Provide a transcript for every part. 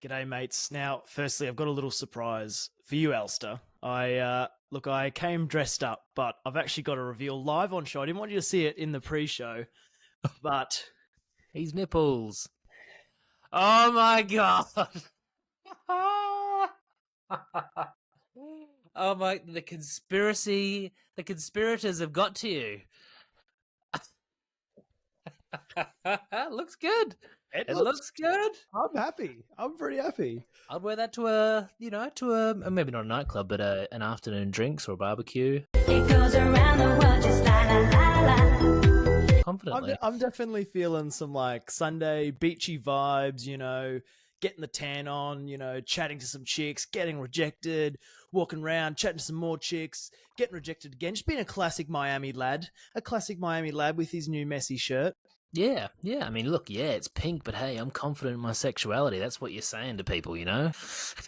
G'day, mates. Now, firstly, I've got a little surprise for you, Alistair. I came dressed up, but I've actually got a reveal live on show. I didn't want you to see it in the pre-show, but His nipples. Oh my god. Oh my, the conspirators have got to you. Looks good. It looks good. I'm happy. I'm pretty happy. I'd wear that to maybe not a nightclub, but an afternoon drinks or a barbecue. It goes around the world just la la la la. Confidently. I'm definitely feeling some like Sunday beachy vibes, getting the tan on, chatting to some chicks, getting rejected, walking around, chatting to some more chicks, getting rejected again. Just being a classic Miami lad with his new messy shirt. Yeah. I mean, look, it's pink, but hey, I'm confident in my sexuality. That's what you're saying to people, you know?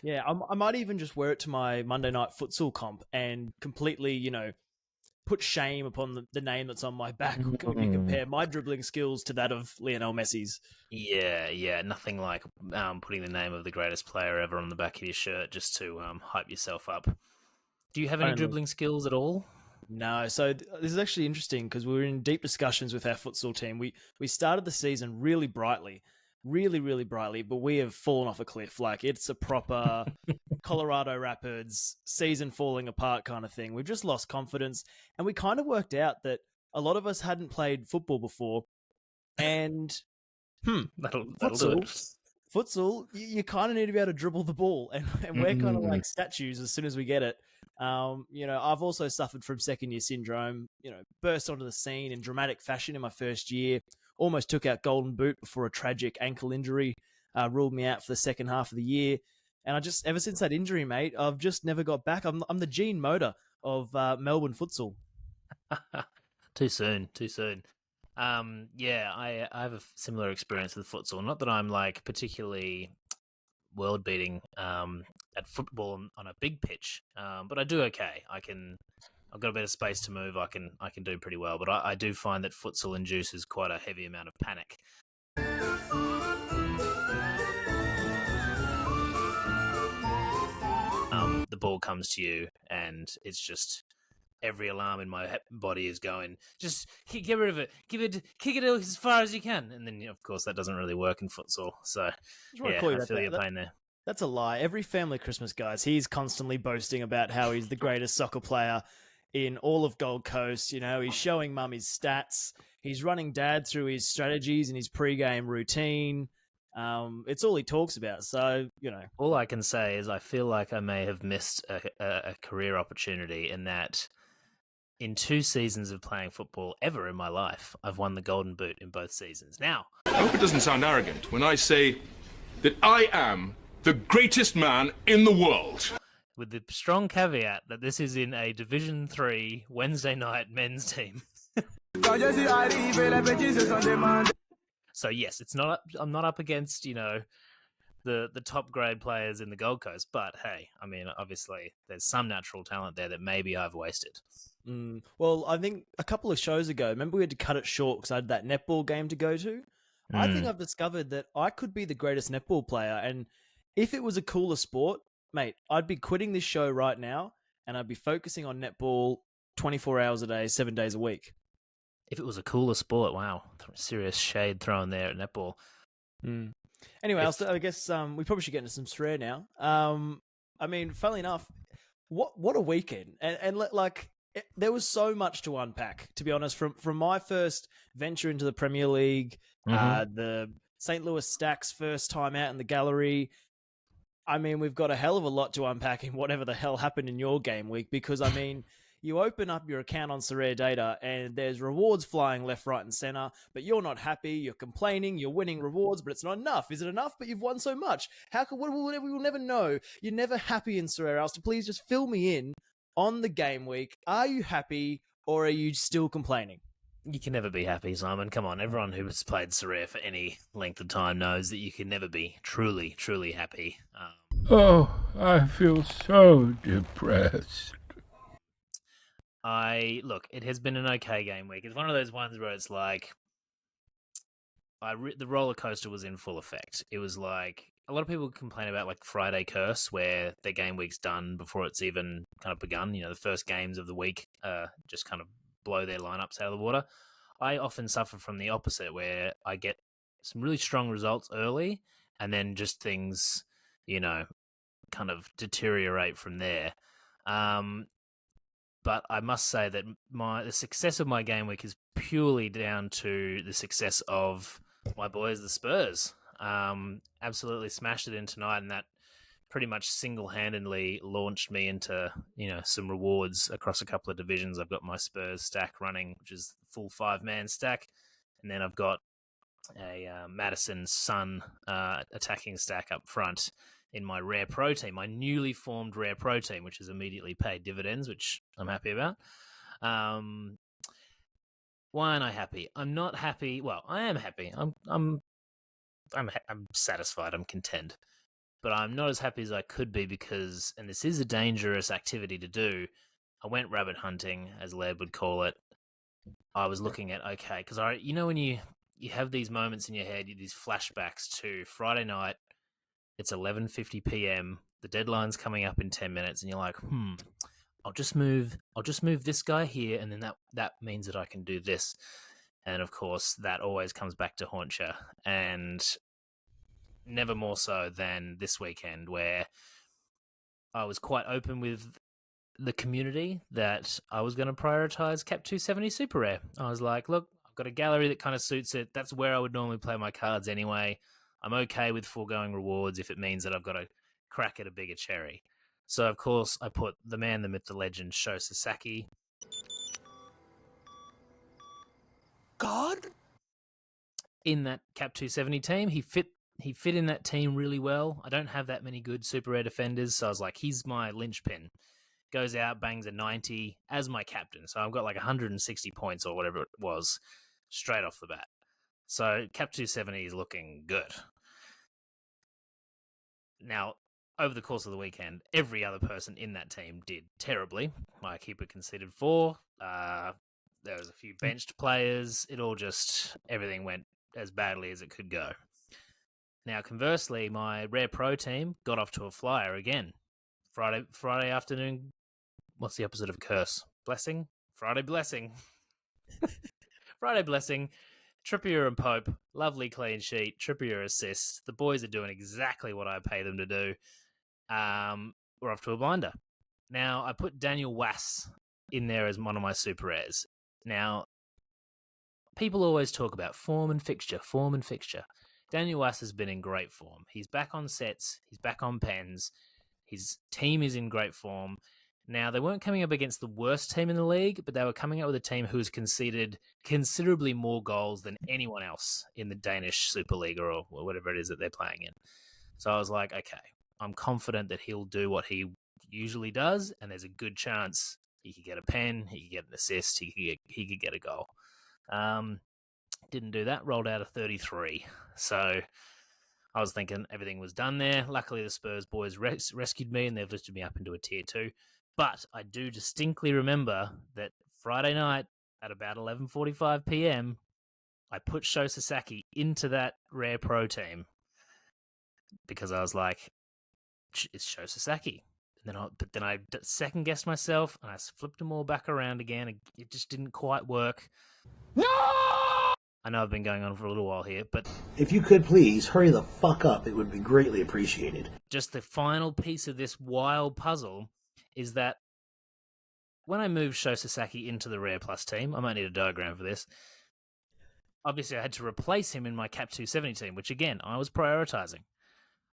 Yeah, I might even just wear it to my Monday night futsal comp and completely, put shame upon the name that's on my back when you compare my dribbling skills to that of Lionel Messi's. Yeah. Nothing like putting the name of the greatest player ever on the back of your shirt just to hype yourself up. Do you have any dribbling skills at all? No, so this is actually interesting because we were in deep discussions with our futsal team. We started the season really brightly, really brightly, but we have fallen off a cliff. Like it's a proper Colorado Rapids season falling apart kind of thing. We've just lost confidence, and we kind of worked out that a lot of us hadn't played football before, and that'll do it. Futsal, you kind of need to be able to dribble the ball, and we're kind of like statues as soon as we get it. I've also suffered from second year syndrome, burst onto the scene in dramatic fashion in my first year, almost took out Golden Boot before a tragic ankle injury ruled me out for the second half of the year. And ever since that injury, mate, I've just never got back. I'm the Gene Motor of Melbourne futsal. Too soon. I have a similar experience with futsal. Not that I'm like particularly world beating at football on a big pitch, but I do okay. I've got a bit of space to move. I can do pretty well, but I do find that futsal induces quite a heavy amount of panic. The ball comes to you, and it's just every alarm in my body is going, just get rid of it, kick it as far as you can, and then of course that doesn't really work in futsal. So I feel your pain there. That's a lie. Every family Christmas, guys, he's constantly boasting about how he's the greatest soccer player in all of Gold Coast. He's showing mum his stats. He's running dad through his strategies and his pre-game routine. It's all he talks about. So, all I can say is I feel like I may have missed a career opportunity in that in 2 seasons of playing football ever in my life, I've won the Golden Boot in both seasons. Now, I hope it doesn't sound arrogant when I say that I am the greatest man in the world. With the strong caveat that this is in a Division 3 Wednesday night men's team. So yes, it's not. I'm not up against the top grade players in the Gold Coast, but hey, I mean, obviously there's some natural talent there that maybe I've wasted. Well, I think a couple of shows ago, remember we had to cut it short because I had that netball game to go to. I think I've discovered that I could be the greatest netball player, and if it was a cooler sport, mate, I'd be quitting this show right now and I'd be focusing on netball 24 hours a day, 7 days a week. If it was a cooler sport, wow, serious shade thrown there at netball. Anyway, I guess we probably should get into some Sorare now. I mean, funnily enough, what a weekend, and there was so much to unpack. To be honest, from my first venture into the Premier League, the St. Louis Stacks first time out in the gallery. I mean, we've got a hell of a lot to unpack in whatever the hell happened in your game week, because I mean, you open up your account on Sorare Data and there's rewards flying left, right, and center, but you're not happy. You're complaining. You're winning rewards, but it's not enough. Is it enough? But you've won so much. We will never know. You're never happy in Sorare. Alistair, please just fill me in on the game week. Are you happy or are you still complaining? You can never be happy, Simon. Come on, everyone who has played Sorare for any length of time knows that you can never be truly, truly happy. I feel so depressed. It has been an okay game week. It's one of those ones where it's like, the roller coaster was in full effect. It was like a lot of people complain about like Friday curse, where their game week's done before it's even kind of begun. The first games of the week just kind of blow their lineups out of the water. I often suffer from the opposite, where I get some really strong results early, and then just things, kind of deteriorate from there. But I must say that the success of my game week is purely down to the success of my boys, the Spurs. Absolutely smashed it in tonight, and that pretty much single-handedly launched me into some rewards across a couple of divisions. I've got my Spurs stack running, which is full 5-man stack, and then I've got a Madison Sun attacking stack up front in my Rare Pro team, my newly formed Rare Pro team, which has immediately paid dividends, which I'm happy about. Why am I happy? I'm not happy. Well, I am happy. I'm satisfied. I'm content. But I'm not as happy as I could be because, and this is a dangerous activity to do, I went rabbit hunting, as Laird would call it. I was looking at, okay, because when you have these moments in your head, these flashbacks to Friday night, it's 11:50 p.m. The deadline's coming up in 10 minutes, and you're like, I'll just move this guy here, and then that means that I can do this. And of course, that always comes back to haunt you, and never more so than this weekend, where I was quite open with the community that I was going to prioritize Cap 270 Super Rare. I was like, look, I've got a gallery that kind of suits it. That's where I would normally play my cards anyway. I'm okay with foregoing rewards if it means that I've got to crack at a bigger cherry. So, of course, I put the man, the myth, the legend, Sho Sasaki. God? In that Cap 270 team. He fit in that team really well. I don't have that many good super rare defenders, so I was like, he's my linchpin. Goes out, bangs a 90 as my captain. So I've got like 160 points or whatever it was straight off the bat. So Cap 270 is looking good. Now, over the course of the weekend, every other person in that team did terribly. My keeper conceded 4. There was a few benched players. Everything went as badly as it could go. Now, conversely, my Rare Pro team got off to a flyer again. Friday afternoon. What's the opposite of curse? Blessing? Friday blessing. Friday blessing. Trippier and Pope. Lovely clean sheet. Trippier assists. The boys are doing exactly what I pay them to do. We're off to a blinder. Now, I put Daniel Wass in there as one of my super rares. Now, people always talk about form and fixture. Daniel Wass has been in great form. He's back on sets. He's back on pens. His team is in great form. Now, they weren't coming up against the worst team in the league, but they were coming up with a team who's conceded considerably more goals than anyone else in the Danish Super League or whatever it is that they're playing in. So I was like, okay, I'm confident that he'll do what he usually does, and there's a good chance he could get a pen, he could get an assist, he could get a goal. Didn't do that, rolled out a 33. So I was thinking everything was done there. Luckily, the Spurs boys rescued me, and they've lifted me up into a tier 2. But I do distinctly remember that Friday night at about 11:45 p.m., I put Sho Sasaki into that Rare Pro team because I was like, it's Sho Sasaki. But then I second guessed myself, and I flipped them all back around again. It just didn't quite work. No! I know I've been going on for a little while here, but if you could please hurry the fuck up, it would be greatly appreciated. Just the final piece of this wild puzzle is that when I moved Sho Sasaki into the Rare Plus team, I might need a diagram for this. Obviously, I had to replace him in my Cap 270 team, which again, I was prioritizing.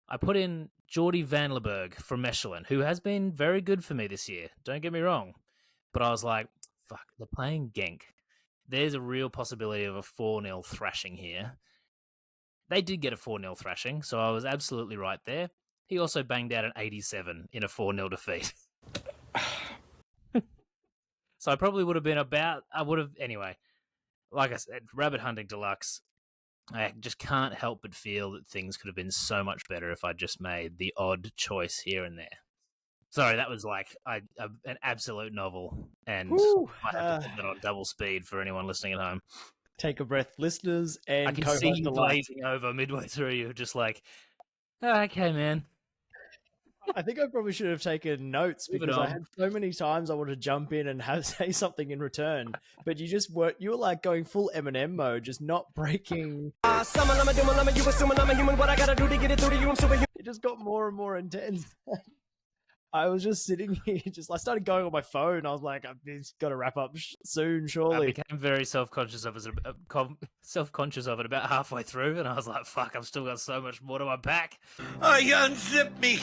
I put in Jordi Van Leberg from Mechelen, who has been very good for me this year. Don't get me wrong. But I was like, fuck, they're playing Genk. There's a real possibility of a 4-0 thrashing here. They did get a 4-0 thrashing, so I was absolutely right there. He also banged out an 87 in a 4-0 defeat. So I probably would have been anyway, like I said, Rabbit Hunting Deluxe, I just can't help but feel that things could have been so much better if I just made the odd choice here and there. Sorry, that was like an absolute novel, and I have to put that on double speed for anyone listening at home. Take a breath, listeners, and I can see you glazing over midway through. You're just like, Okay, man. I think I probably should have taken notes Move it because I on. had so many times I wanted to jump in and say something in return, but you just weren't. You were like going full Eminem mode, just not breaking. It just got more and more intense. I was just sitting here, I started going on my phone. I was like, "It's got to wrap up soon, I surely." became very self-conscious of it about halfway through, and I was like, "Fuck, I've still got so much more to unpack." Oh, you unzipped me.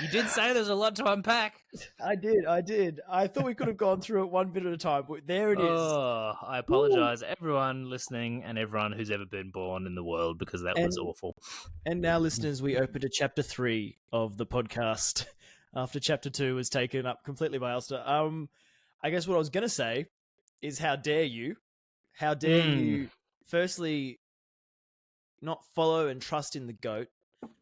You did say there's a lot to unpack. I did. I thought we could have gone through it one bit at a time, but there it is. Oh, I apologize, everyone listening and everyone who's ever been born in the world, because that was awful. And now, listeners, we open to chapter 3 of the podcast after chapter 2 was taken up completely by Alistair. I guess what I was going to say is, how dare you? How dare you, firstly, not follow and trust in the GOAT,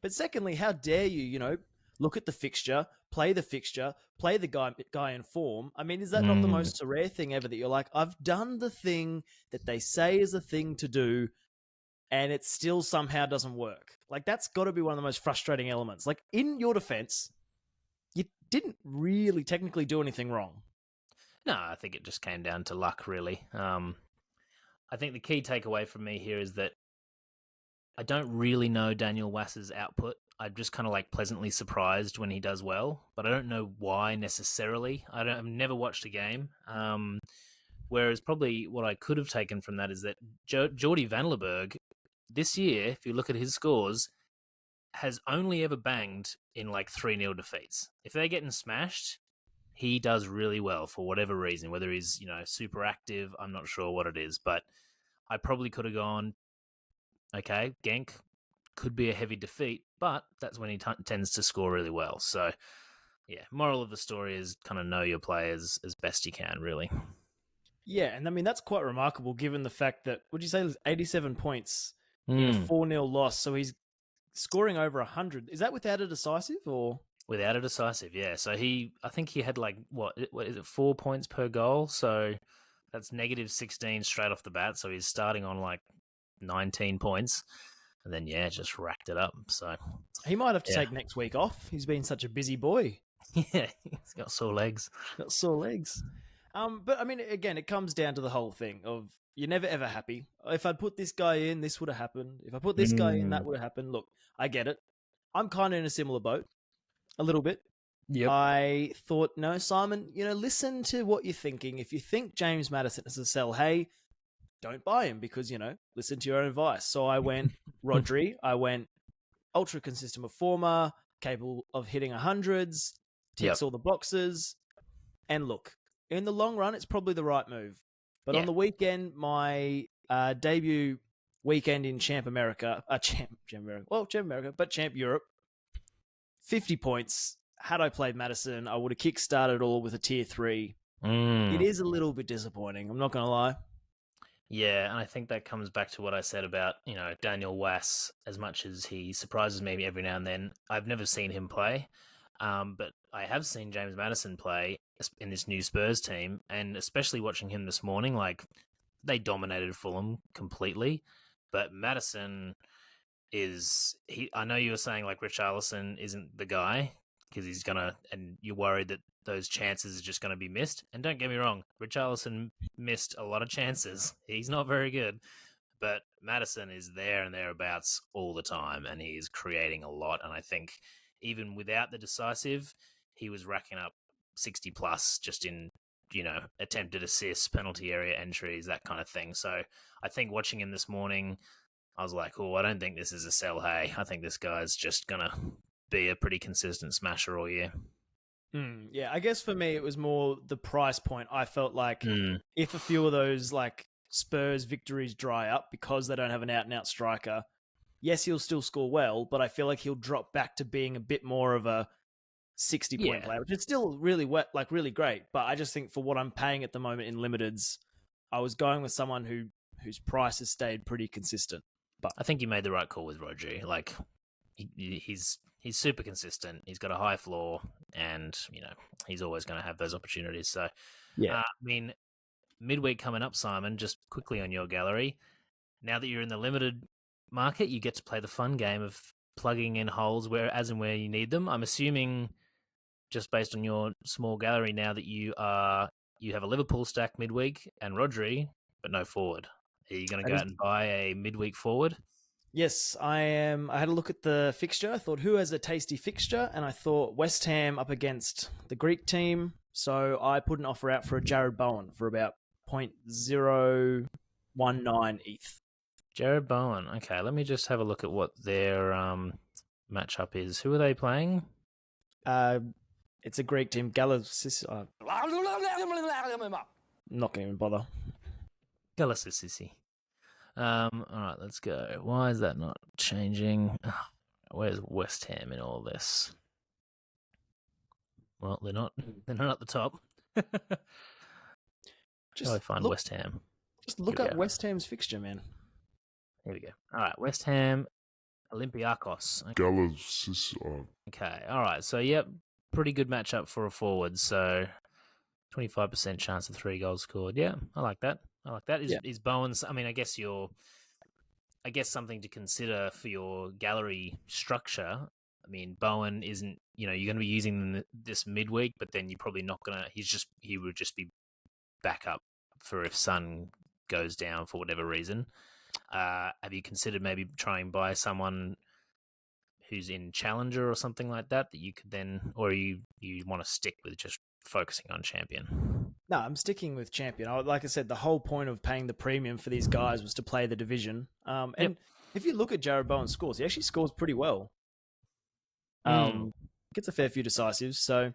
but secondly, how dare you, look at the fixture, play the guy in form. I mean, is that not the most rare thing ever that you're like, I've done the thing that they say is a thing to do, and it still somehow doesn't work? Like, that's got to be one of the most frustrating elements. Like, in your defense, you didn't really technically do anything wrong. No, I think it just came down to luck, really. I think the key takeaway from me here is that I don't really know Daniel Wass's output. I'm just kind of like pleasantly surprised when he does well, but I don't know why necessarily. I've never watched a game. Whereas probably what I could have taken from that is that Jordy Van Lerberg this year, if you look at his scores, has only ever banged in like 3-0 defeats. If they're getting smashed, he does really well for whatever reason, whether he's, super active, I'm not sure what it is, but I probably could have gone, okay, Genk could be a heavy defeat, but that's when he tends to score really well. So, yeah, moral of the story is kind of know your players as best you can, really. Yeah, and I mean, that's quite remarkable given the fact that, would you say there's 87 points in a 4-0 loss, so he's scoring over 100. Is that without a decisive, or? Without a decisive, yeah. So I think he had like, what is it, 4 points per goal? So that's negative 16 straight off the bat. So he's starting on like 19 points. And then, just racked it up. So he might have to take next week off. He's been such a busy boy. Yeah, he's got sore legs. But I mean, again, it comes down to the whole thing of you're never ever happy. If I'd put this guy in, this would have happened. If I put this guy in, that would have happened. Look, I get it. I'm kind of in a similar boat, a little bit. Yep. I thought, no, Simon, listen to what you're thinking. If you think James Maddison is a sell, hey, don't buy him because, listen to your own advice. So I went Rodri. I went ultra consistent performer, capable of hitting 100s, ticks all the boxes. And look, in the long run, it's probably the right move. But on the weekend, my debut weekend in Champ America, Champ Europe, 50 points. Had I played Maddison, I would have kickstarted it all with a tier 3. It is a little bit disappointing. I'm not going to lie. Yeah, and I think that comes back to what I said about, Daniel Wass. As much as he surprises me every now and then, I've never seen him play. But I have seen James Maddison play in this new Spurs team, and especially watching him this morning, like, they dominated Fulham completely. But Maddison I know you were saying, like, Richarlison isn't the guy, because he's going to, and you're worried that those chances are just going to be missed. And don't get me wrong, Richarlison missed a lot of chances. He's not very good. But Maddison is there and thereabouts all the time, and he is creating a lot. And I think even without the decisive, he was racking up 60 plus just in, attempted assists, penalty area entries, that kind of thing. So I think watching him this morning, I was like, I don't think this is a sell, hey. I think this guy's just going to be a pretty consistent smasher all year. Yeah, I guess for me, it was more the price point. I felt like if a few of those like Spurs victories dry up because they don't have an out-and-out striker, yes, he'll still score well, but I feel like he'll drop back to being a bit more of a 60-point player, which is still really really great. But I just think for what I'm paying at the moment in limiteds, I was going with someone whose price has stayed pretty consistent. But I think you made the right call with Rodri. Like, he's super consistent. He's got a high floor, and he's always going to have those opportunities. So, I mean, midweek coming up, Simon. Just quickly on your gallery. Now that you're in the limited market, you get to play the fun game of plugging in holes where as and where you need them. I'm assuming, just based on your small gallery now, that you have a Liverpool stack midweek and Rodri, but no forward. Are you going to go out and buy a midweek forward? Yes, I am. I had a look at the fixture. I thought, who has a tasty fixture? And I thought West Ham up against the Greek team. So I put an offer out for a Jared Bowen for about 0.019 ETH. Jared Bowen. Okay, let me just have a look at what their matchup is. Who are they playing? It's a Greek team. Galas. Not going to even bother. Galatasaray. All right, let's go. Why is that not changing? Where's West Ham in all this? Well, they're not. They're not at the top. Just I find West Ham. Just look up West Ham's fixture, man. Here we go. All right, West Ham, Olympiacos. Okay. All right. So, yep, pretty good matchup for a forward. So, 25% chance of 3 goals scored. Yeah, I like that. Is Bowen's? I mean, I guess something to consider for your gallery structure. I mean, Bowen isn't. You're going to be using them this midweek, but then you're probably not going to. He would just be backup for if Son goes down for whatever reason. Have you considered maybe trying to buy someone who's in Challenger or something like that you could then, or you want to stick with just focusing on Champion? No, I'm sticking with Champion. Like I said, the whole point of paying the premium for these guys was to play the division. And if you look at Jared Bowen's scores, he actually scores pretty well. Gets a fair few decisives. So,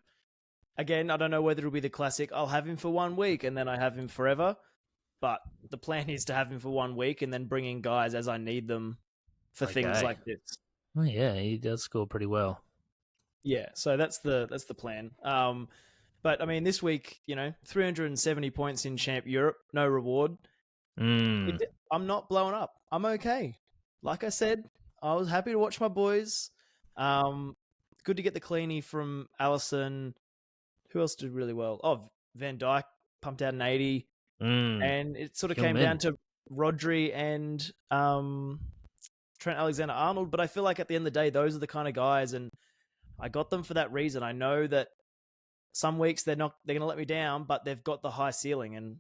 again, I don't know whether it'll be the classic, I'll have him for 1 week and then I have him forever. But the plan is to have him for 1 week and then bring in guys as I need them for things like this. Oh, yeah, he does score pretty well. Yeah, so that's the plan. But I mean, this week, 370 points in Champ Europe, no reward. I'm not blowing up. I'm okay. Like I said, I was happy to watch my boys. Good to get the cleanie from Allison. Who else did really well? Oh, Van Dijk pumped out an 80. And it sort of came down to Rodri and Trent Alexander-Arnold. But I feel like at the end of the day, those are the kind of guys, and I got them for that reason. I know that some weeks they're going to let me down, but they've got the high ceiling. And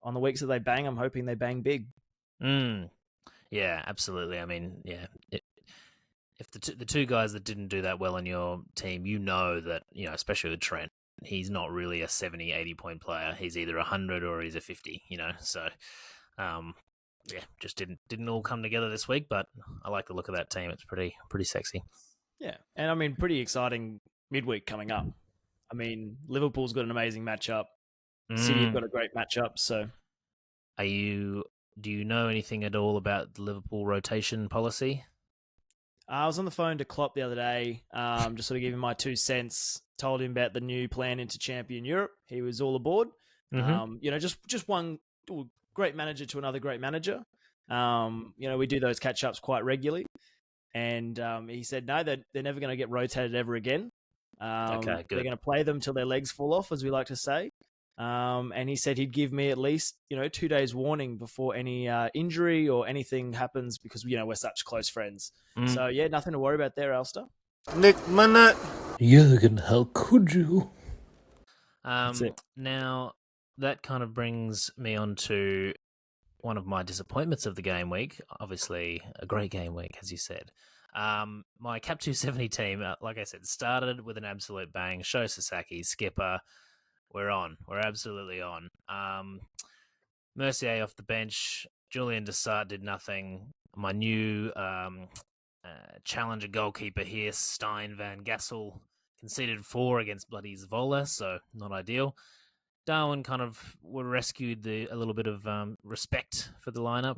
on the weeks that they bang, I'm hoping they bang big. Yeah, absolutely. I mean, yeah. If the two guys that didn't do that well in your team, that, especially with Trent, he's not really a 70, 80-point player. He's either 100 or he's a 50, So, just didn't all come together this week, but I like the look of that team. It's pretty sexy. Yeah. And I mean, pretty exciting midweek coming up. I mean, Liverpool's got an amazing matchup. City have got a great matchup. So, do you know anything at all about the Liverpool rotation policy? I was on the phone to Klopp the other day, just sort of giving my 2 cents. Told him about the new plan into Champion Europe. He was all aboard. Just one great manager to another great manager. We do those catch-ups quite regularly. And he said, no, they're never going to get rotated ever again. Okay, good. They're going to play them till their legs fall off, as we like to say. And he said he'd give me at least, 2 days warning before any injury or anything happens because, we're such close friends. So, yeah, nothing to worry about there, Alistair. Nick Minute. Jürgen, how could you? That's it. Now, that kind of brings me on to one of my disappointments of the game week. Obviously, a great game week, as you said. My Cap 270 team, like I said, started with an absolute bang. Sho Sasaki, skipper. We're on. We're absolutely on. Mercier off the bench. Julian Dessart did nothing. My new challenger goalkeeper here, Stein Van Gassel, conceded 4 against bloody Zvola, so not ideal. Darwin kind of rescued a little bit of respect for the lineup,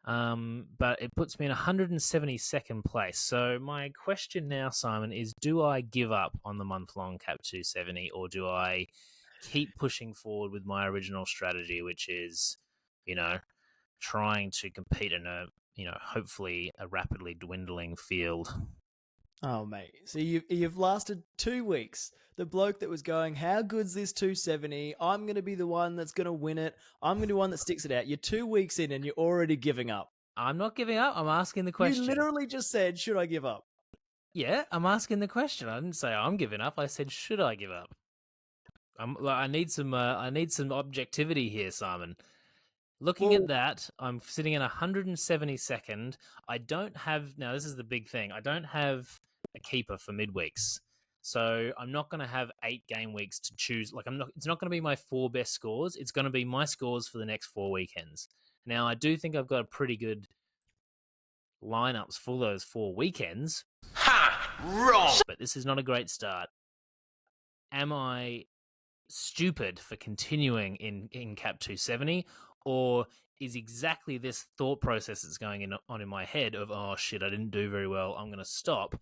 but it puts me in 172nd place. So my question now, Simon, is do I give up on the month-long Cap 270, or do I keep pushing forward with my original strategy, which is, trying to compete in a, hopefully a rapidly dwindling field? Oh, mate. So you've lasted 2 weeks. The bloke that was going, how good's this 270? I'm going to be the one that's going to win it. I'm going to be the one that sticks it out. You're 2 weeks in and you're already giving up. I'm not giving up. I'm asking the question. You literally just said, should I give up? Yeah, I'm asking the question. I didn't say I'm giving up. I said, should I give up? I need some objectivity here, Simon. Looking at that, I'm sitting in 172nd. I don't have now. This is the big thing. I don't have a keeper for midweeks, so I'm not going to have 8 game weeks to choose. Like I'm not. It's not going to be my 4 best scores. It's going to be my scores for the next 4 weekends. Now, I do think I've got a pretty good lineups for those 4 weekends. Ha! Wrong! But this is not a great start. Am I stupid for continuing in Cap 270, or is exactly this thought process that's going on in my head of, oh shit, I didn't do very well, I'm going to stop?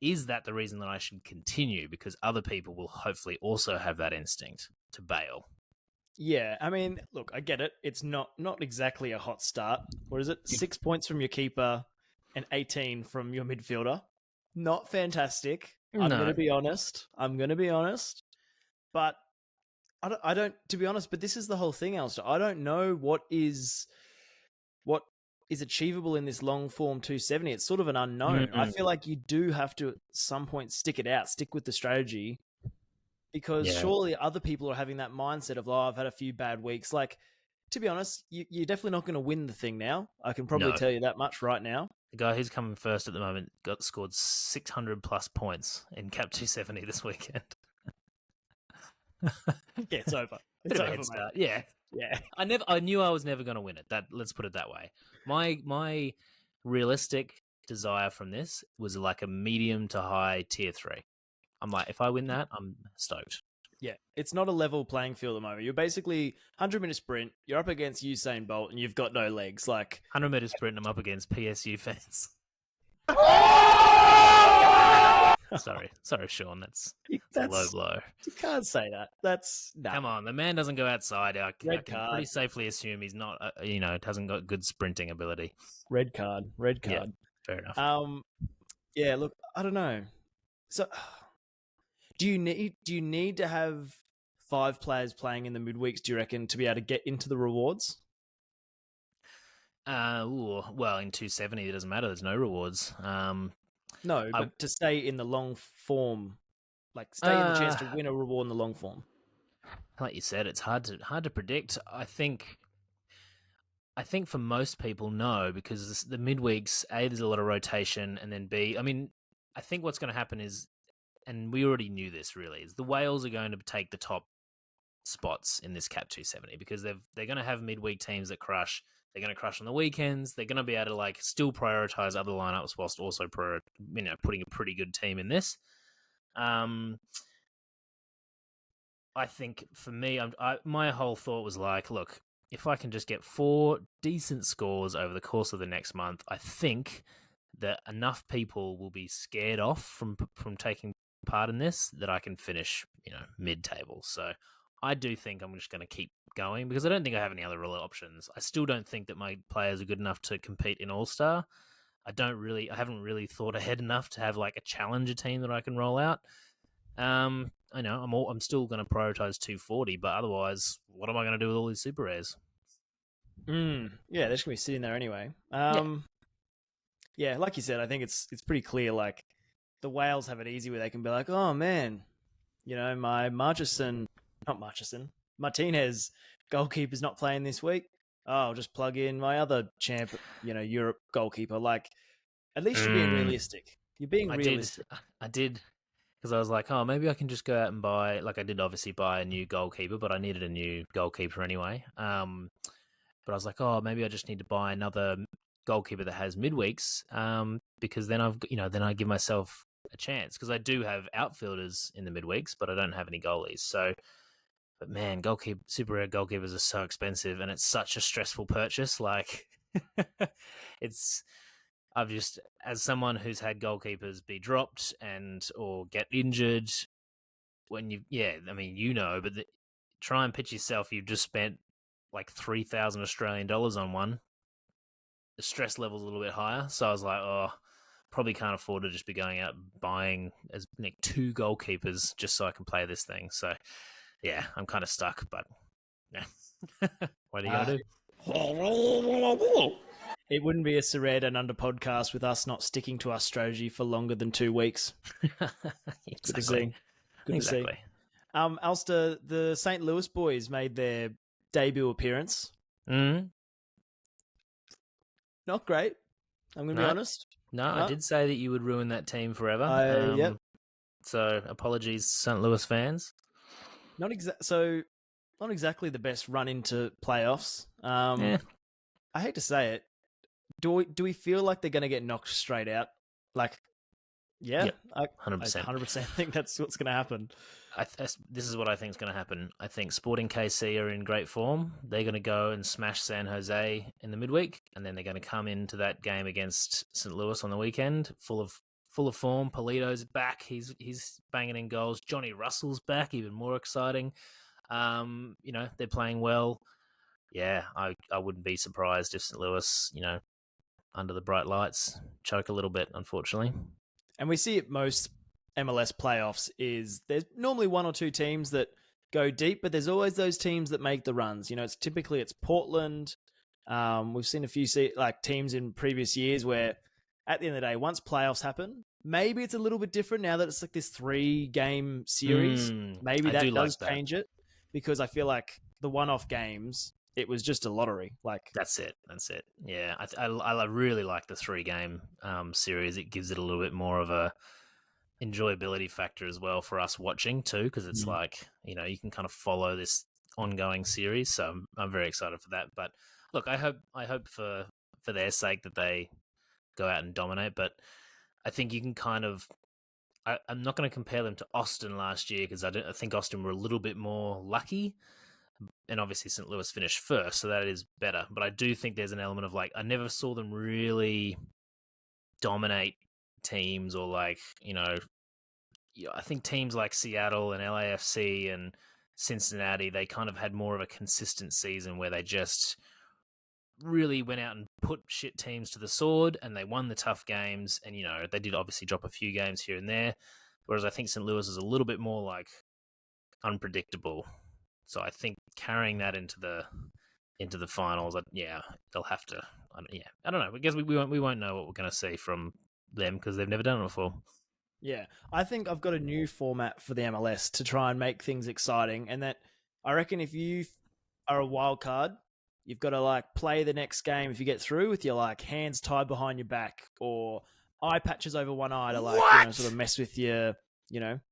Is that the reason that I should continue? Because other people will hopefully also have that instinct to bail. Yeah, I mean, look, I get it. It's not exactly a hot start. What is it? 6 points from your keeper and 18 from your midfielder. Not fantastic. I'm No. going to be honest. But I don't, to be honest, but this is the whole thing, Alistair. I don't know what is achievable in this long form 270. It's sort of an unknown. I feel like you do have to at some point stick it out, stick with the strategy, because surely other people are having that mindset of, oh, I've had a few bad weeks. Like, to be honest, you're definitely not going to win the thing now. I can probably tell you that much right now. The guy who's coming first at the moment scored 600 plus points in Cap 270 this weekend. Yeah, it's over. Bit of a head start. Yeah. I knew I was never going to win it. Let's put it that way. My realistic desire from this was like a medium to high tier 3. I'm like, if I win that, I'm stoked. Yeah, it's not a level playing field at the moment. You're basically 100-minute sprint. You're up against Usain Bolt, and you've got no legs. Like 100-meter sprint, I'm up against PSU fans. Sorry, Sean. That's a low blow. You can't say that. That's Come on, the man doesn't go outside. I can pretty safely assume he's not. Hasn't got good sprinting ability. Red card. Yeah, fair enough. Yeah. Look, I don't know. So, do you need to have 5 players playing in the midweeks? Do you reckon to be able to get into the rewards? Well, in 270, it doesn't matter. There's no rewards. No, but to stay in the long form, like stay in the chance to win a reward in the long form. Like you said, it's hard to predict. I think for most people, no, because the midweeks, A, there's a lot of rotation, and then B, I mean, I think what's going to happen is, and we already knew this really, is the Whales are going to take the top spots in this Cap 270 because they're going to have midweek teams that crush. They're going to crush on the weekends. They're going to be able to like still prioritize other lineups whilst also putting a pretty good team in this. I think for me, my whole thought was like, look, if I can just get 4 decent scores over the course of the next month, I think that enough people will be scared off from taking part in this that I can finish, mid-table. So I do think I'm just going to keep going because I don't think I have any other real options. I still don't think that my players are good enough to compete in All-Star. I haven't really thought ahead enough to have like a challenger team that I can roll out. I know I'm still going to prioritize 240, but otherwise, what am I going to do with all these super rares? Yeah, they're just going to be sitting there anyway. Yeah, like you said, I think it's pretty clear. Like the Whales have it easy where they can be like, oh man, my Martinez goalkeeper's not playing this week. Oh, I'll just plug in my other champ, Europe goalkeeper. Like, at least you're being realistic. You're being realistic. I did, because I was like, oh, maybe I can just go out and buy, like I did obviously buy a new goalkeeper, but I needed a new goalkeeper anyway. But I was like, oh, maybe I just need to buy another goalkeeper that has midweeks, because then I give myself a chance, because I do have outfielders in the midweeks, but I don't have any goalies. So, but man, super rare goalkeepers are so expensive, and it's such a stressful purchase. Like, I've just, as someone who's had goalkeepers be dropped or get injured, but try and pitch yourself, you've just spent like 3,000 Australian dollars on one. The stress level's a little bit higher, so I was like, oh, probably can't afford to just be going out buying 2 goalkeepers just so I can play this thing. So, yeah, I'm kind of stuck, but yeah. What are you going to do? It wouldn't be a Sorare Down Under podcast with us not sticking to our strategy for longer than 2 weeks. Exactly. Good to see. Good to see. Exactly. Alistair, the St. Louis boys made their debut appearance. Mm. Not great. I'm going to be honest. No, I did say that you would ruin that team forever. Yep. So apologies, St. Louis fans. Not exactly the best run into playoffs. Yeah. I hate to say it. Do we feel like they're going to get knocked straight out? Like, yeah, Yep, I 100%. 100% think that's what's going to happen. This is what I think is going to happen. I think Sporting KC are in great form. They're going to go and smash San Jose in the midweek, and then they're going to come into that game against St. Louis on the weekend, full of form. Polito's back. He's banging in goals. Johnny Russell's back, even more exciting. They're playing well. Yeah, I wouldn't be surprised if St. Louis, under the bright lights, choke a little bit, unfortunately. And we see it most MLS playoffs is there's normally one or two teams that go deep, but there's always those teams that make the runs. It's typically Portland. We've seen a few teams in previous years where at the end of the day, once playoffs happen, maybe it's a little bit different now that it's like this 3-game series. Maybe that does change it, because I feel like the one-off games, it was just a lottery. Like That's it. Yeah, I really like the 3-game series. It gives it a little bit more of a enjoyability factor as well for us watching too, because it's you can kind of follow this ongoing series. So I'm very excited for that. But look, I hope for their sake that they go out and dominate. But I think you can kind of. I'm not going to compare them to Austin last year, because I think Austin were a little bit more lucky. And obviously St. Louis finished first, so that is better. But I do think there's an element of I never saw them really dominate teams, or I think teams like Seattle and LAFC and Cincinnati, they kind of had more of a consistent season where they just really went out and put shit teams to the sword, and they won the tough games. And, they did obviously drop a few games here and there. Whereas I think St. Louis is a little bit more unpredictable. So I think carrying that into the finals, they'll have to. I don't know. I guess we won't know what we're going to see from them, because they've never done it before. Yeah, I think I've got a new format for the MLS to try and make things exciting, and that I reckon if you are a wild card, you've got to play the next game if you get through with your hands tied behind your back, or eye patches over one eye to sort of mess with your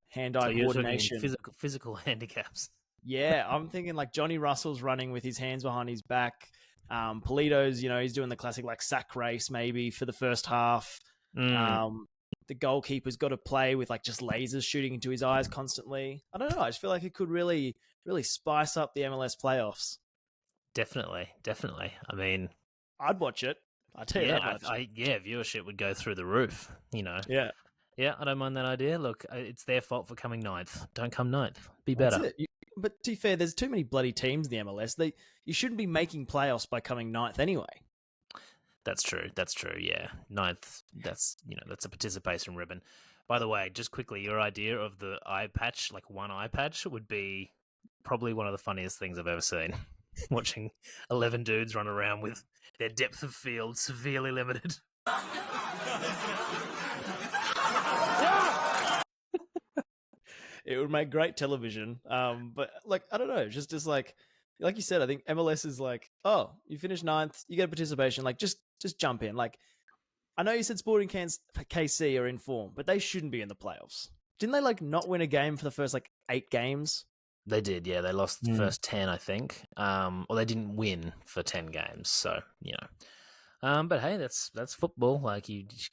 hand-eye coordination. Physical handicaps. Yeah, I'm thinking Johnny Russell's running with his hands behind his back. Polito's, he's doing the classic sack race maybe for the first half. The goalkeeper's got to play with just lasers shooting into his eyes constantly. I don't know. I just feel like it could really, really spice up the MLS playoffs. Definitely. I mean, I'd watch it. I tell you that much. Viewership would go through the roof. Yeah, I don't mind that idea. Look, it's their fault for coming 9th. Don't come 9th. Be better. That's it. But to be fair, there's too many bloody teams in the MLS. You shouldn't be making playoffs by coming 9th anyway. That's true. Yeah, 9th. That's a participation ribbon. By the way, just quickly, your idea of the eye patch, one eye patch, would be probably one of the funniest things I've ever seen. Watching 11 dudes run around with their depth of field severely limited. It would make great television. But I don't know, just like you said, I think MLS is you finish 9th, you get a participation. Just jump in. I know you said Sporting KC are in form, but they shouldn't be in the playoffs. Didn't they not win a game for the first 8 games? They did, yeah. They lost the first 10, I think. Or they didn't win for 10 games. So but hey, that's football.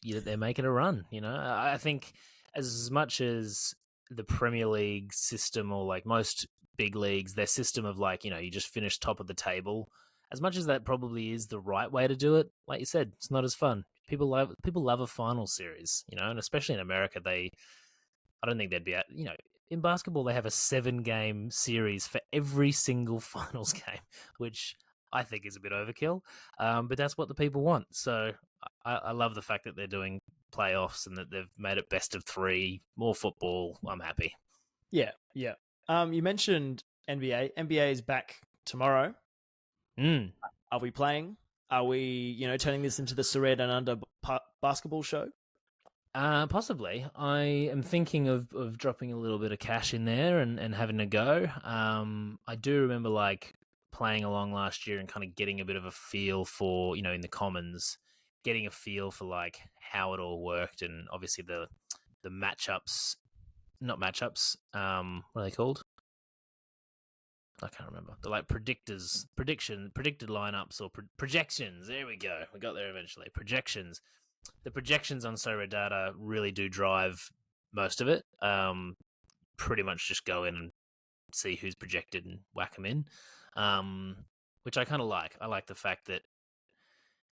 They're making a run. I think as much as the Premier League system, or most big leagues, their system of you just finish top of the table, as much as that probably is the right way to do it, like you said, it's not as fun. People love a final series, and especially in America, I don't think they'd be in basketball, they have a 7-game series for every single finals game, which I think is a bit overkill. But that's what the people want. So I love the fact that they're doing playoffs and that they've made it best of 3, more football. I'm happy. Yeah. You mentioned NBA. NBA is back tomorrow. Are we playing? Are we, turning this into the Sorare and Under basketball show? Possibly. I am thinking of dropping a little bit of cash in there and having a go. I do remember like playing along last year and kind of getting a bit of a feel for, in the commons, getting a feel for like how it all worked, and obviously the matchups, not matchups. What are they called? I can't remember. They're like predicted lineups or projections. There we go. We got there eventually. Projections. The projections on Sorare data really do drive most of it. Pretty much just go in and see who's projected and whack them in, which I kind of like. I like the fact that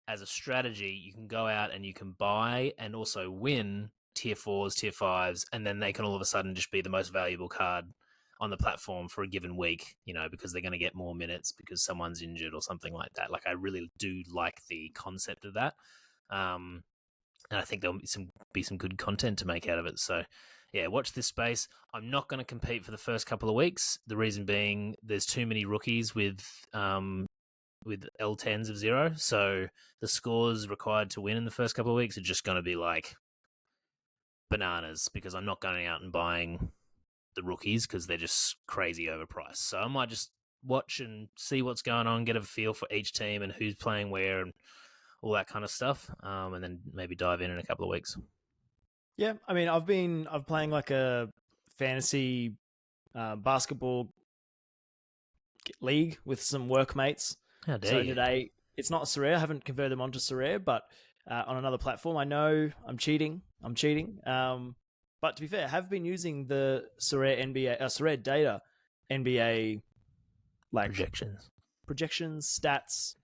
as a strategy, you can go out and you can buy and also win tier 4s, tier 5s, and then they can all of a sudden just be the most valuable card on the platform for a given week, because they're going to get more minutes because someone's injured or something like that. Like, I really do like the concept of that. And I think there'll be some good content to make out of it. So, yeah, watch this space. I'm not going to compete for the first couple of weeks. The reason being, there's too many rookies with L10s of 0. So the scores required to win in the first couple of weeks are just going to be like bananas, because I'm not going out and buying the rookies because they're just crazy overpriced. So I might just watch and see what's going on, get a feel for each team and who's playing where and all that kind of stuff, and then maybe dive in a couple of weeks. Yeah, I mean, I'm playing like a fantasy basketball league with some workmates. How dare So you. today, it's not Sorare. I haven't converted them onto Sorare, but on another platform. I know I'm cheating. But to be fair, I have been using the Sorare data NBA like projections, stats,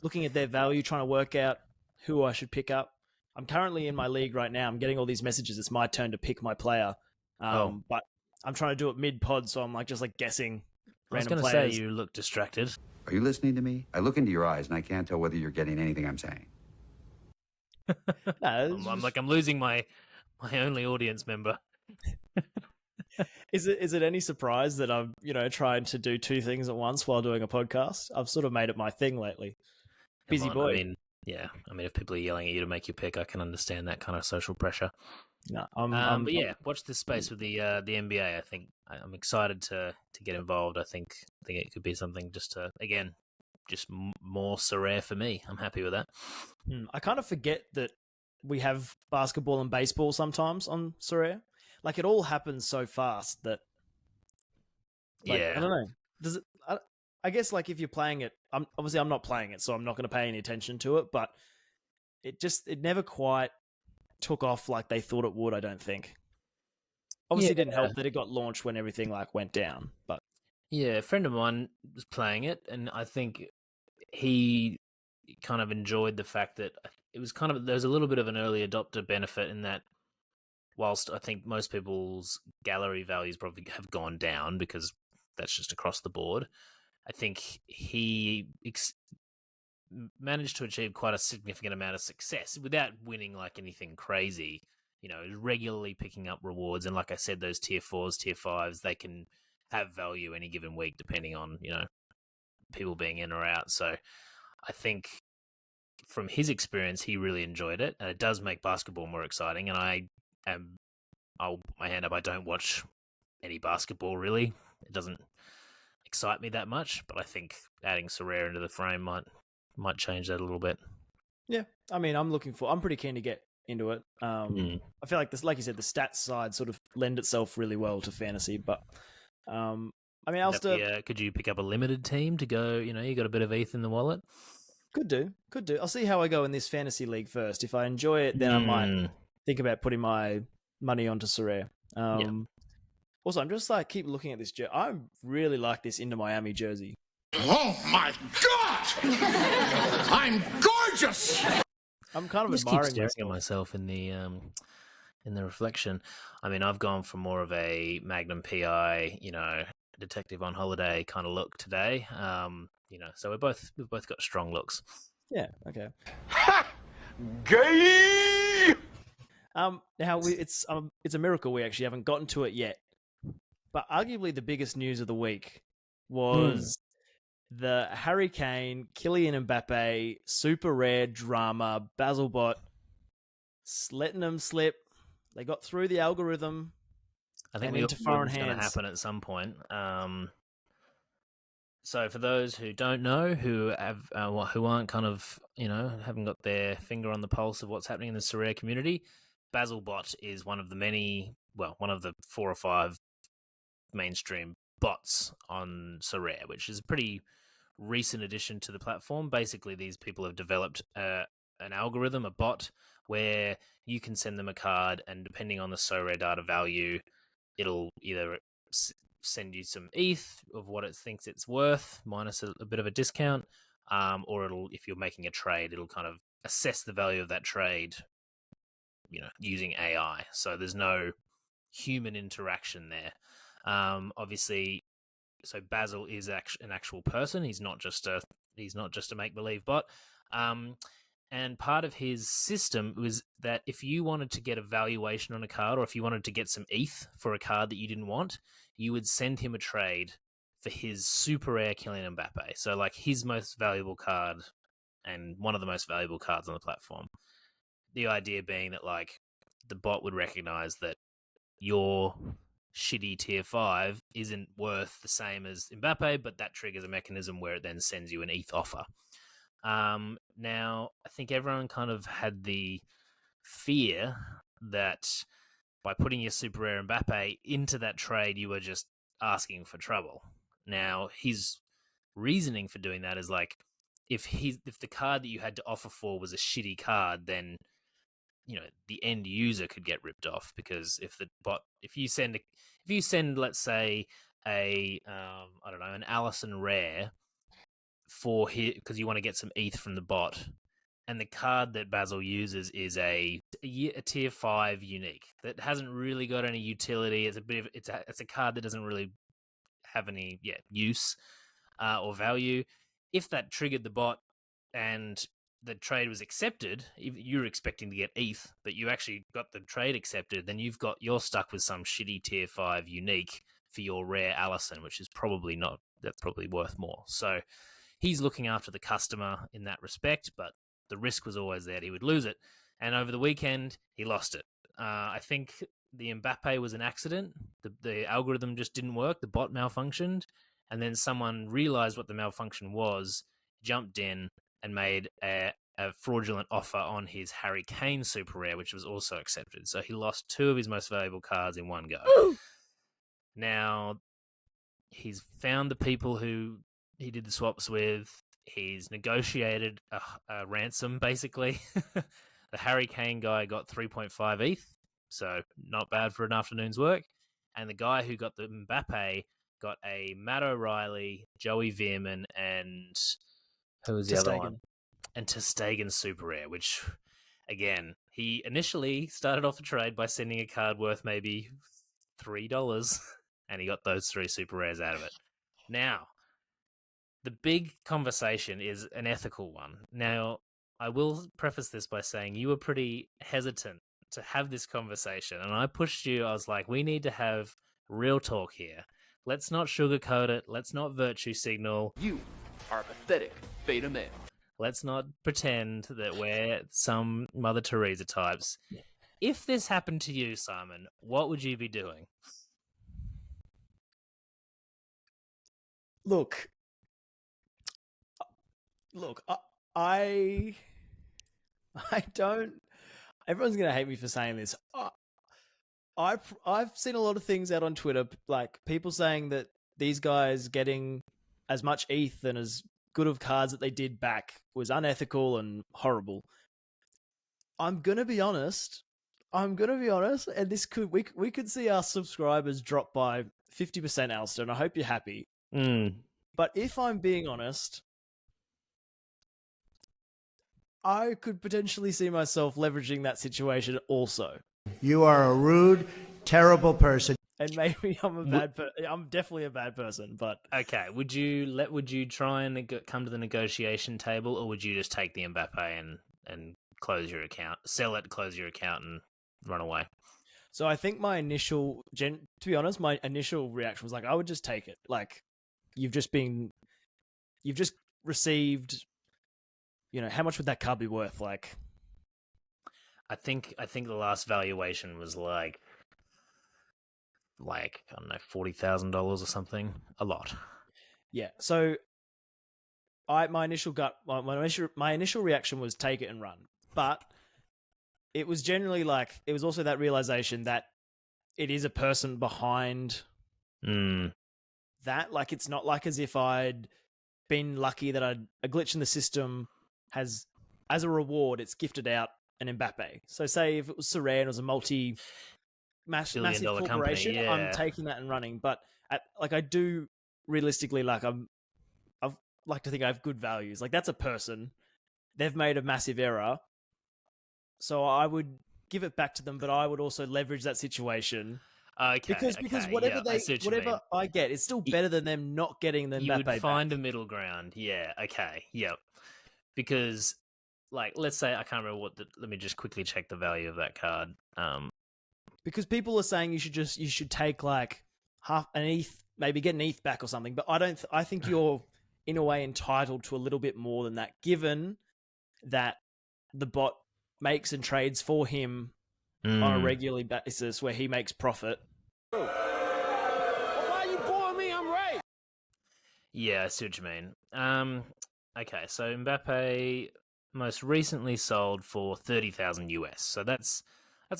looking at their value, trying to work out who I should pick up. I'm currently in my league right now. I'm getting all these messages. It's my turn to pick my player. But I'm trying to do it mid-pod, so I'm like just like guessing I was random going to players. say you look distracted. Are you listening to me? I look into your eyes and I can't tell whether you're getting anything I'm saying. No, I'm losing my only audience member. Is it any surprise that I'm trying to do two things at once while doing a podcast? I've sort of made it my thing lately. Busy boy. I mean, yeah. I mean, if people are yelling at you to make your pick, I can understand that kind of social pressure. No, but yeah, watch this space with the NBA. I think I'm excited to get involved. I think it could be something just to, again, just more Sorare for me. I'm happy with that. I kind of forget that we have basketball and baseball sometimes on Sorare. Like, it all happens so fast that, like, yeah, I don't know. Does it? I guess like if you're playing it, I'm not playing it, so I'm not going to pay any attention to it. But it never quite took off like they thought it would. I don't think. Obviously, it didn't help that it got launched when everything like went down. But yeah, a friend of mine was playing it, and I think he kind of enjoyed the fact that it was kind of, there's a little bit of an early adopter benefit in that. Whilst I think most people's gallery values probably have gone down because that's just across the board, I think he managed to achieve quite a significant amount of success without winning like anything crazy. Regularly picking up rewards, and like I said, those tier 4s, tier 5s, they can have value any given week depending on people being in or out. So I think from his experience, he really enjoyed it, and it does make basketball more exciting. And I'll put my hand up. I don't watch any basketball really. It doesn't excite me that much, but I think adding Sorare into the frame might change that a little bit. Yeah, I mean, I'm pretty keen to get into it. I feel like this, like you said, the stats side sort of lend itself really well to fantasy. But I mean, Alistair, could you pick up a limited team to go? You got a bit of ETH in the wallet. Could do. I'll see how I go in this fantasy league first. If I enjoy it, then I might think about putting my money onto Sorare. Also, I'm just like keep looking at this jersey. I really like this Inter Miami jersey. Oh my God! I'm gorgeous! I'm kind of just admiring keep staring at myself in the reflection. I mean, I've gone for more of a Magnum PI, detective on holiday kind of look today. So we've both got strong looks. Yeah. Okay. Ha! Gay! Now it's a miracle we actually haven't gotten to it yet. But arguably the biggest news of the week was the Harry Kane, Kylian Mbappe, super rare drama, Basilbot letting them slip. They got through the algorithm. I think and we all into knew it foreign was going to hands. happen at some point. So for those who don't know, who aren't kind of haven't got their finger on the pulse of what's happening in the Sorare community, Basilbot is one of the 4 or 5 mainstream bots on Sorare, which is a pretty recent addition to the platform. Basically, these people have developed an algorithm, a bot, where you can send them a card, and depending on the Sorare data value, it'll either send you some ETH of what it thinks it's worth, minus a bit of a discount, or if you're making a trade, it'll kind of assess the value of that trade, using AI. So there's no human interaction there. Obviously, so Basil is an actual person. He's not just a make believe bot. And part of his system was that if you wanted to get a valuation on a card, or if you wanted to get some ETH for a card that you didn't want, you would send him a trade for his super rare Kylian Mbappe. So like his most valuable card and one of the most valuable cards on the platform. The idea being that like the bot would recognize that your shitty tier 5 isn't worth the same as Mbappe, but that triggers a mechanism where it then sends you an ETH offer. Now, I think everyone kind of had the fear that by putting your super rare Mbappe into that trade, you were just asking for trouble. Now, his reasoning for doing that is like, if the card that you had to offer for was a shitty card, then the end user could get ripped off, because if you send let's say an Allison rare for because you want to get some ETH from the bot, and the card that Basil uses is a tier 5 unique that hasn't really got any utility. It's a card that doesn't really have any use or value. If that triggered the bot and the trade was accepted, if you're expecting to get ETH, but you actually got the trade accepted, then you're stuck with some shitty tier 5 unique for your rare Allison, which is probably worth more. So he's looking after the customer in that respect, but the risk was always there that he would lose it. And over the weekend, he lost it. I think the Mbappe was an accident. The algorithm just didn't work. The bot malfunctioned. And then someone realized what the malfunction was, jumped in, and made a fraudulent offer on his Harry Kane super rare, which was also accepted. So he lost 2 of his most valuable cards in one go. Ooh. Now, he's found the people who he did the swaps with. He's negotiated a ransom, basically. The Harry Kane guy got 3.5 ETH, so not bad for an afternoon's work. And the guy who got the Mbappe got a Matt O'Reilly, Joey Veerman, and who was the other one? And Testegen super rare, which, again, he initially started off the trade by sending a card worth maybe $3, and he got those 3 super rares out of it. Now, the big conversation is an ethical one. Now, I will preface this by saying you were pretty hesitant to have this conversation, and I pushed you. I was like, we need to have real talk here. Let's not sugarcoat it. Let's not virtue signal. You are a pathetic beta male. Let's not pretend that we're some Mother Teresa types. If this happened to you, Simon, what would you be doing? Look, I don't. Everyone's gonna hate me for saying this. I've seen a lot of things out on Twitter, like people saying that these guys getting as much ETH and as good of cards that they did back was unethical and horrible. I'm gonna be honest, and this we could see our subscribers drop by 50%, Alistair, and I hope you're happy. But if I'm being honest, I could potentially see myself leveraging that situation also. You are a rude, terrible person. And maybe I'm I'm definitely a bad person, but okay. Would you try and come to the negotiation table, or would you just take the Mbappe and close your account, sell it, close your account, and run away? So I think my initial, to be honest, my initial reaction was like, I would just take it. Like, you've just been you've just received, how much would that card be worth? Like, I think the last valuation was like I don't know, $40,000 or something. A lot. yeah. So my initial reaction was take it and run, but it was generally like it was also that realization that it is a person behind that. Like, it's not like as if I'd been lucky that a glitch in the system has, as a reward, it's gifted out an Mbappe. So say if it was Sorare and it was a massive corporation, company, yeah. I'm taking that and running. But I do realistically, I've like to think I have good values. Like, that's a person. They've made a massive error. So I would give it back to them, but I would also leverage that situation. Okay, because whatever yeah, I get, it's still better than them not getting the Mbappe you would find back. a middle ground. Yeah, okay, yep. Because, let's say I can't remember let me just quickly check the value of that card. Because people are saying you should take like half an ETH, maybe get an ETH back or something. But I think you're in a way entitled to a little bit more than that, given that the bot makes and trades for him on a regular basis where he makes profit. Well, why you boring me? I'm right. Yeah, I see what you mean. Okay, so Mbappe most recently sold for 30,000 US. So that's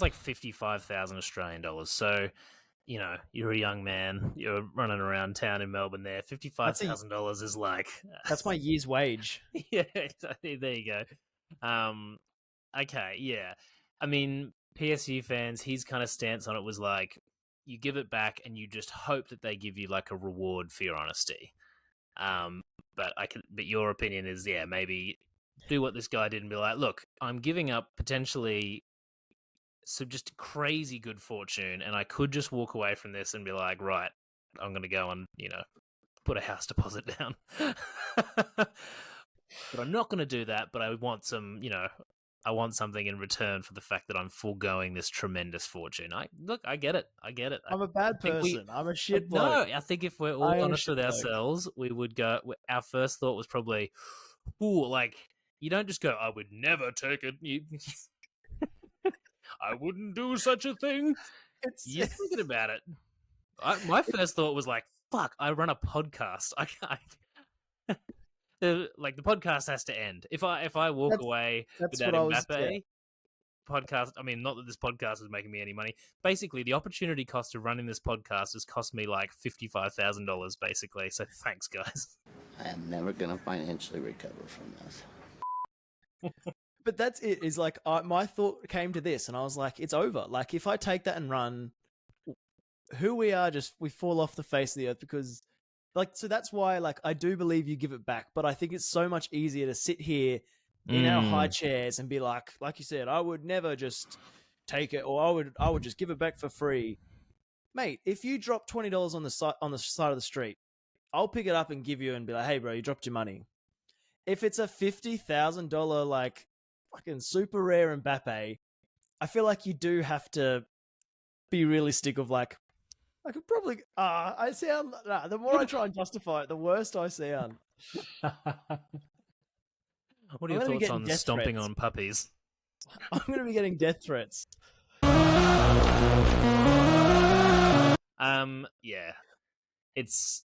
like 55,000 Australian dollars. So, you're a young man, you're running around town in Melbourne there. $55,000 is like that's my year's wage. Yeah, there you go. Okay, yeah. I mean, PSU fans, his kind of stance on it was like, you give it back and you just hope that they give you like a reward for your honesty. But your opinion is, yeah, maybe do what this guy did and be like, look, I'm giving up potentially some just crazy good fortune, and I could just walk away from this and be like, right, I'm going to go and, put a house deposit down. But I'm not going to do that, but I want I want something in return for the fact that I'm foregoing this tremendous fortune. I get it. I'm a bad person. I'm a shit bloke. No, I think if we're all honest with ourselves, we would go. Our first thought was probably, "Ooh, like you don't just go. I would never take it. I wouldn't do such a thing." You're thinking about it. My first thought was like, "Fuck! I run a podcast. I can't." Like the podcast has to end. If I walk away without Mbappe, podcast. I mean, not that this podcast is making me any money. Basically, the opportunity cost of running this podcast has cost me like $55,000. Basically, so thanks, guys. I am never gonna financially recover from this. But that's it. Is like my thought came to this, and I was like, it's over. Like, if I take that and run, who we are, we fall off the face of the earth because. So that's why, I do believe you give it back, but I think it's so much easier to sit here in our high chairs and be like you said, I would never just take it, or I would just give it back for free, mate. If you drop $20 on the side of the street, I'll pick it up and give you and be like, hey, bro, you dropped your money. If it's a $50,000 fucking super rare Mbappe, I feel like you do have to be realistic of I could probably. I sound. The more I try and justify it, the worse I sound. What are your thoughts on stomping on puppies? I'm going to be getting death threats. Yeah, it's.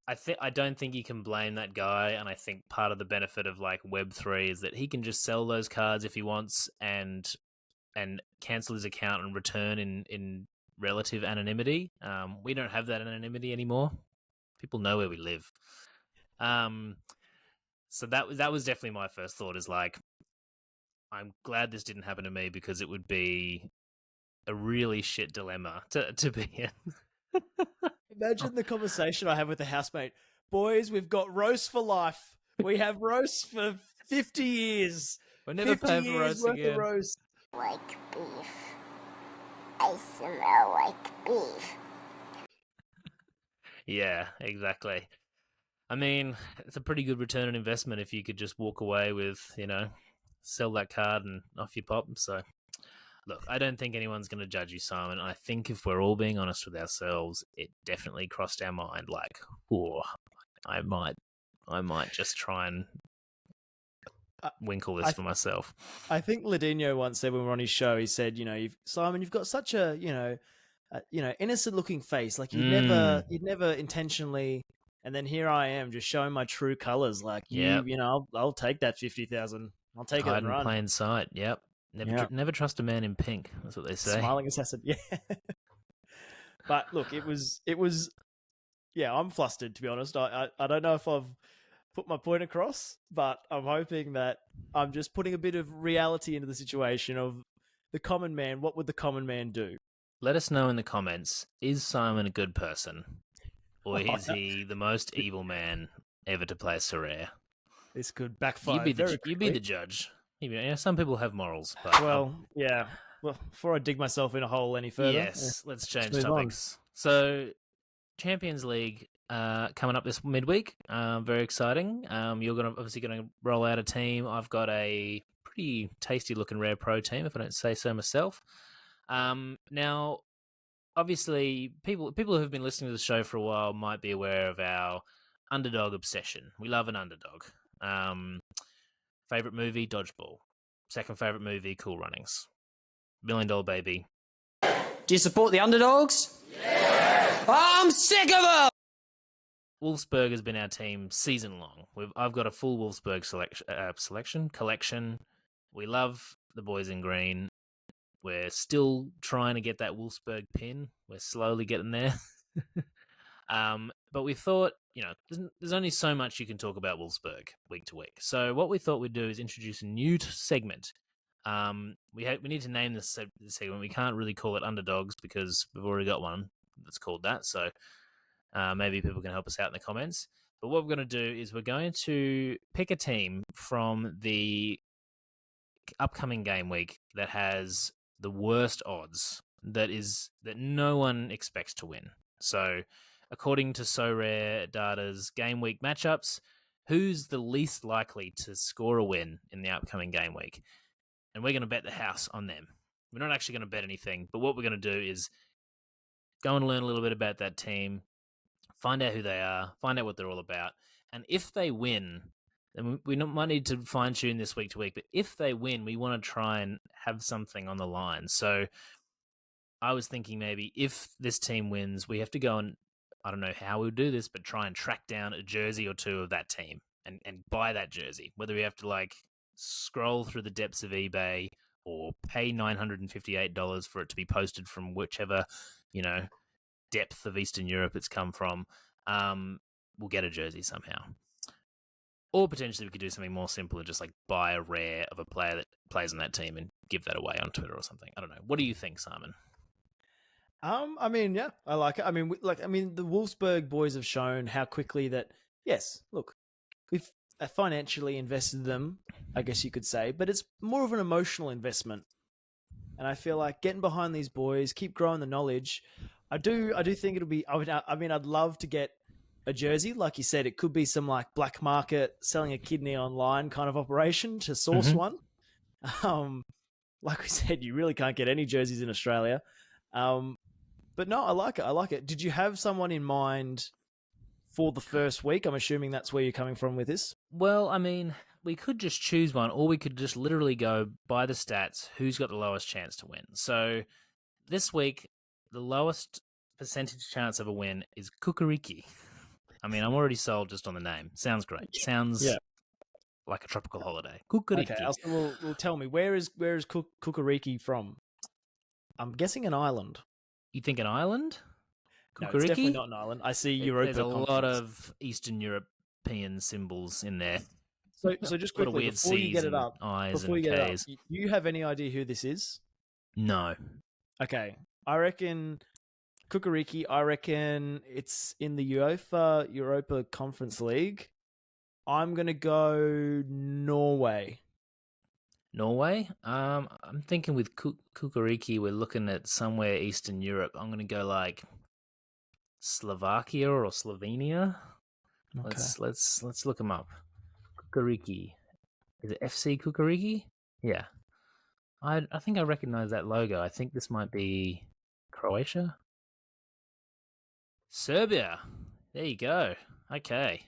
I don't think you can blame that guy, and I think part of the benefit of Web3 is that he can just sell those cards if he wants and cancel his account and return in relative anonymity. We don't have that anonymity anymore. People know where we live. So that was definitely my first thought. Is I'm glad this didn't happen to me because it would be a really shit dilemma to be in. Imagine the conversation I have with the housemate. Boys, we've got roast for life. We have roast for 50 years. We're never paying for roast again. Roast. Like beef. I smell like beef. Yeah, exactly. I mean, it's a pretty good return on investment if you could just walk away with, sell that card and off you pop. So, look, I don't think anyone's going to judge you, Simon. I think if we're all being honest with ourselves, it definitely crossed our mind oh, I might I might just try and winkle this for myself. I think Ladino once said when we were on his show, he said, Simon, you've got such a, innocent looking face. Like you'd never intentionally. And then here I am just showing my true colors. Like I'll take that 50,000. I'll take it and run. Hide in plain sight. Yep. Never trust a man in pink. That's what they say. Smiling assassin. Yeah. But look, it was. Yeah, I'm flustered, to be honest. I don't know if I've put my point across, but I'm hoping that I'm just putting a bit of reality into the situation of the common man. What would the common man do? Let us know in the comments. Is Simon a good person? Or is he the most evil man ever to play Sorare? This could backfire. You be the judge. Some people have morals, but yeah. Well, before I dig myself in a hole any further, yes, let's change topics. So, Champions League coming up this midweek. Very exciting. You're obviously going to roll out a team. I've got a pretty tasty looking Rare Pro team, if I don't say so myself. Now, obviously, people who have been listening to the show for a while might be aware of our underdog obsession. We love an underdog. Favorite movie, Dodgeball. Second favorite movie, Cool Runnings. $1 Million Baby. Do you support the Underdogs? Yeah! I'm sick of them! Wolfsburg has been our team season long. I've got a full Wolfsburg collection. We love the boys in green. We're still trying to get that Wolfsburg pin. We're slowly getting there. But we thought, there's only so much you can talk about Wolfsburg week to week. So what we thought we'd do is introduce a new segment. We need to name this segment. We can't really call it Underdogs because we've already got one that's called that. So maybe people can help us out in the comments. But what we're going to do is we're going to pick a team from the upcoming game week that has the worst odds that no one expects to win. So according to Sorare Data's game week matchups, who's the least likely to score a win in the upcoming game week? And we're going to bet the house on them. We're not actually going to bet anything, but what we're going to do is go and learn a little bit about that team, find out who they are, find out what they're all about. And if they win, then we might need to fine-tune this week to week, but if they win, we want to try and have something on the line. So I was thinking maybe if this team wins, we have to go and, I don't know how we'll do this, but try and track down a jersey or two of that team and buy that jersey. Whether we have to scroll through the depths of eBay or pay $958 for it to be posted from whichever, depth of Eastern Europe it's come from, we'll get a jersey somehow. Or potentially we could do something more simple and just buy a rare of a player that plays on that team and give that away on Twitter or something. I don't know. What do you think, Simon? I mean, yeah, I like it. I mean, the Wolfsburg boys have shown how quickly that, yes, look, we've financially invested them, I guess you could say, but it's more of an emotional investment. And I feel like getting behind these boys, keep growing the knowledge. I do think it'll be, I'd love to get a jersey. Like you said, it could be some black market selling a kidney online kind of operation to source one. Like we said, you really can't get any jerseys in Australia. But no, I like it. Did you have someone in mind for the first week? I'm assuming that's where you're coming from with this. Well, I mean, we could just choose one, or we could just literally go by the stats, who's got the lowest chance to win. So this week, the lowest percentage chance of a win is Kukariki. I mean, I'm already sold just on the name. Sounds great. Sounds like a tropical holiday. Kukariki. Okay, Alistair will tell me, where is Kukariki from? I'm guessing an island. You think an island? No, it's definitely not an island. I see Europa. There's a lot of Eastern European symbols in there. So just quickly, before you get it up, you have any idea who this is? No. Okay, I reckon Kukariki. I reckon it's in the Europa Conference League. I'm gonna go Norway. Norway? I'm thinking with Kukariki, we're looking at somewhere Eastern Europe. I'm gonna go Slovakia or Slovenia. Okay. Let's look them up. Kukariki. Is it FC Kukariki? Yeah. I think I recognize that logo. I think this might be Croatia. Serbia. There you go. Okay.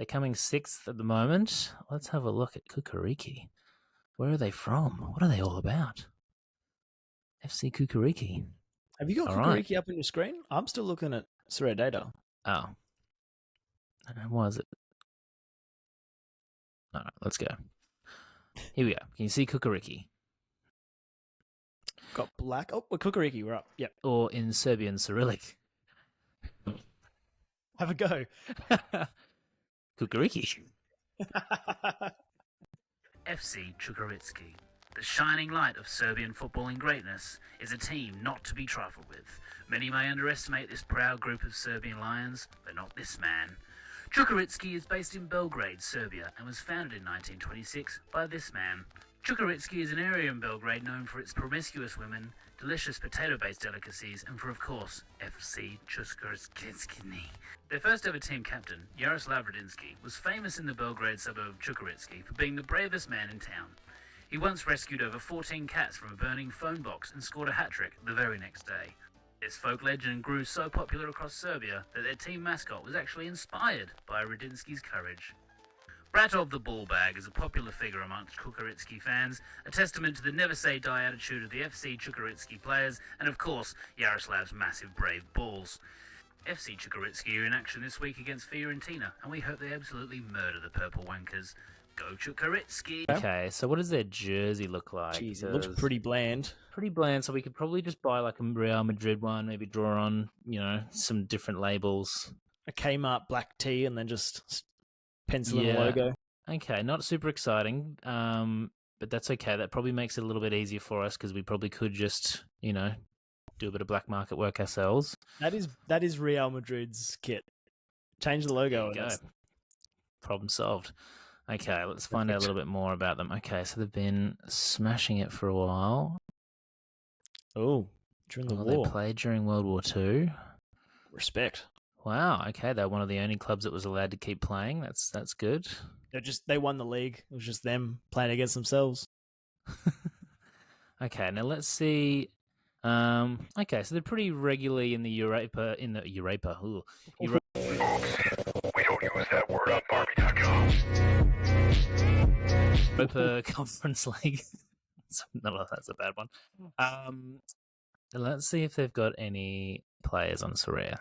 They're coming 6th at the moment. Let's have a look at Kukuriki. Where are they from? What are they all about? FC Kukuriki. Have you got All Kukuriki right. up on your screen? I'm still looking at Sorare data. Oh. Why is it? All right, let's go. Here we go. Can you see Kukuriki? Got black. Oh, Kukuriki, we're up. Yep. Or in Serbian Cyrillic. Have a go. Kukuriki. FC Čukarički, the shining light of Serbian footballing greatness, is a team not to be trifled with. Many may underestimate this proud group of Serbian Lions, but not this man. Čukarički is based in Belgrade, Serbia, and was founded in 1926 by this man. Čukarički is an area in Belgrade known for its promiscuous women, delicious potato-based delicacies, and for, of course, FC Čukarički. Their first ever team captain, Jaroslav Radinski, was famous in the Belgrade suburb of Čukarički for being the bravest man in town. He once rescued over 14 cats from a burning phone box and scored a hat-trick the very next day. This folk legend grew so popular across Serbia that their team mascot was actually inspired by Radinski's courage. Bratov the Ballbag is a popular figure amongst Čukarički fans, a testament to the never-say-die attitude of the FC Čukarički players, and of course, Yaroslav's massive brave balls. FC Čukarički are in action this week against Fiorentina, and we hope they absolutely murder the purple wankers. Go Čukarički! Okay, so what does their jersey look like? Jeez, it looks pretty bland. Pretty bland, so we could probably just buy like a Real Madrid one, maybe draw on, some different labels. A Kmart black tee and then just pencil in the logo. Okay, not super exciting, but that's okay. That probably makes it a little bit easier for us because we probably could just, do a bit of black market work ourselves. That is Real Madrid's kit. Change the logo. There you go. Problem solved. Okay, let's find out a little bit more about them. Okay, so they've been smashing it for a while. Oh, during the war. They played during World War II. Respect. Wow. Okay, they're one of the only clubs that was allowed to keep playing. That's good. They won the league. It was just them playing against themselves. Okay, now let's see. Okay, so they're pretty regularly in the Europa. Ooh, We don't use that word on Barbie.com. Europa Conference League. No, that's a bad one. Let's see if they've got any players on Sorare.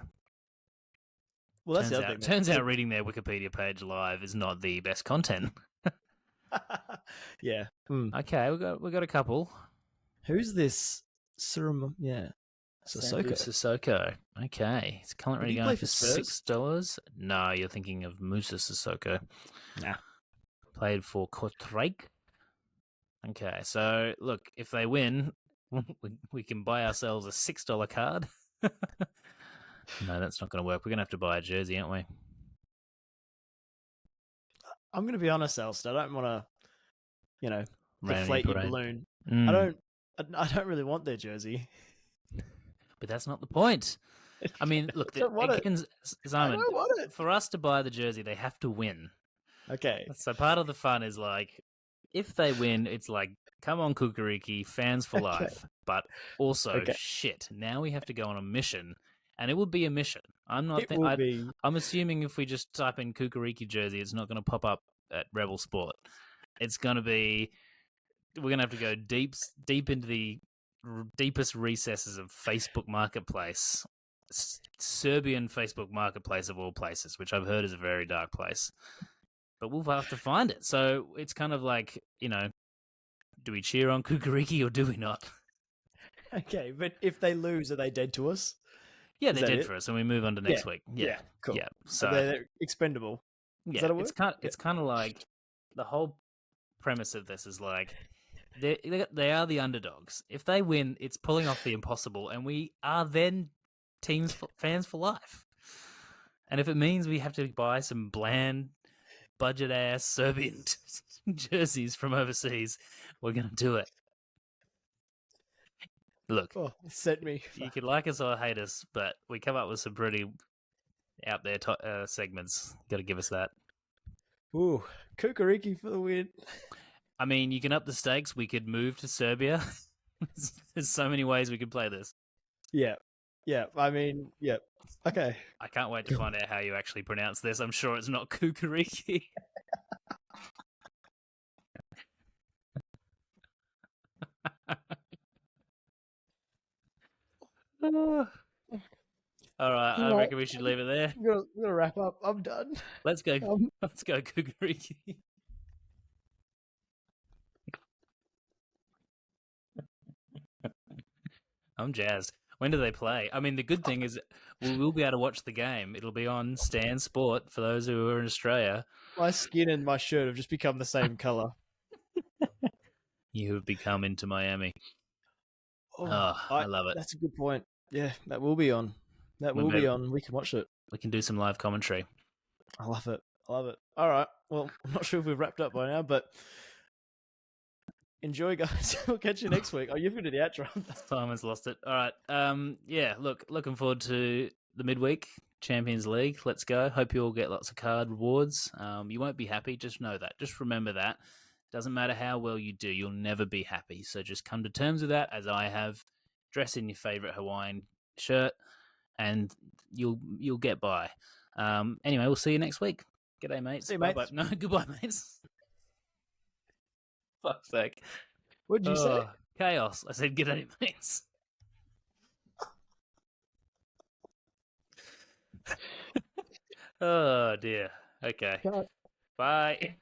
Well, that's the other thing. Turns out reading their Wikipedia page live is not the best content. Yeah. Okay, we got a couple. Who's this? Yeah. Sissoko. Okay. It's currently going for $6. No, you're thinking of Musa Sissoko. Nah. Played for Kortrijk. Okay, so look, if they win, we can buy ourselves a $6 card. No, that's not going to work. We're going to have to buy a jersey, aren't we? I'm going to be honest, Alistair. I don't want to, deflate your balloon. Mm. I don't really want their jersey. But that's not the point. I mean, look, Simon, for us to buy the jersey, they have to win. Okay. So part of the fun is like, if they win, it's like, come on, Kukuriki, fans for life. But also, shit, now we have to go on a mission. And it would be a mission. I'm assuming if we just type in Kukuriki jersey, it's not going to pop up at Rebel Sport. It's going to be, we're going to have to go deep into the deepest recesses of Facebook Marketplace, Serbian Facebook Marketplace of all places, which I've heard is a very dark place. But we'll have to find it. So it's kind of like, do we cheer on Kukuriki or do we not? Okay, but if they lose, are they dead to us? Yeah, they're dead for us, and we move on to next week. Yeah, cool. Yeah, so they're expendable. Yeah, it's kind of like the whole premise of this is like they are the underdogs. If they win, it's pulling off the impossible, and we are then fans for life. And if it means we have to buy some bland, budget-ass Serbian jerseys from overseas, we're going to do it. Look, set me. You could like us or hate us, but we come up with some pretty out there segments. Got to give us that. Ooh, Kukuriki for the win. I mean, you can up the stakes. We could move to Serbia. There's so many ways we could play this. Yeah. Yeah, I mean, yeah. Okay. I can't wait to find out how you actually pronounce this. I'm sure it's not kukariki. All right, I reckon we should leave it there. We're gonna wrap up. I'm done. Let's go. Let's go kukariki. I'm jazzed. When do they play? I mean, the good thing is we will be able to watch the game. It'll be on Stan Sport for those who are in Australia. My skin and my shirt have just become the same color. You have become into Miami. Oh, I love it. That's a good point. Yeah, that will be on. That will be on. We can watch it. We can do some live commentary. I love it. I love it. All right. Well, I'm not sure if we've wrapped up by now, but enjoy, guys. We'll catch you next week. Oh, you've got to do the outro. Simon's lost it. All right. Yeah, looking forward to the midweek Champions League. Let's go. Hope you all get lots of card rewards. You won't be happy. Just know that. Just remember that. Doesn't matter how well you do. You'll never be happy. So just come to terms with that, as I have. Dress in your favorite Hawaiian shirt, and you'll get by. Anyway, we'll see you next week. G'day, mates. See you, mates. Bye-bye. No, goodbye, mates. Fuck's sake. What did you say? Chaos. I said g'day, mates. Oh, dear. Okay. Bye.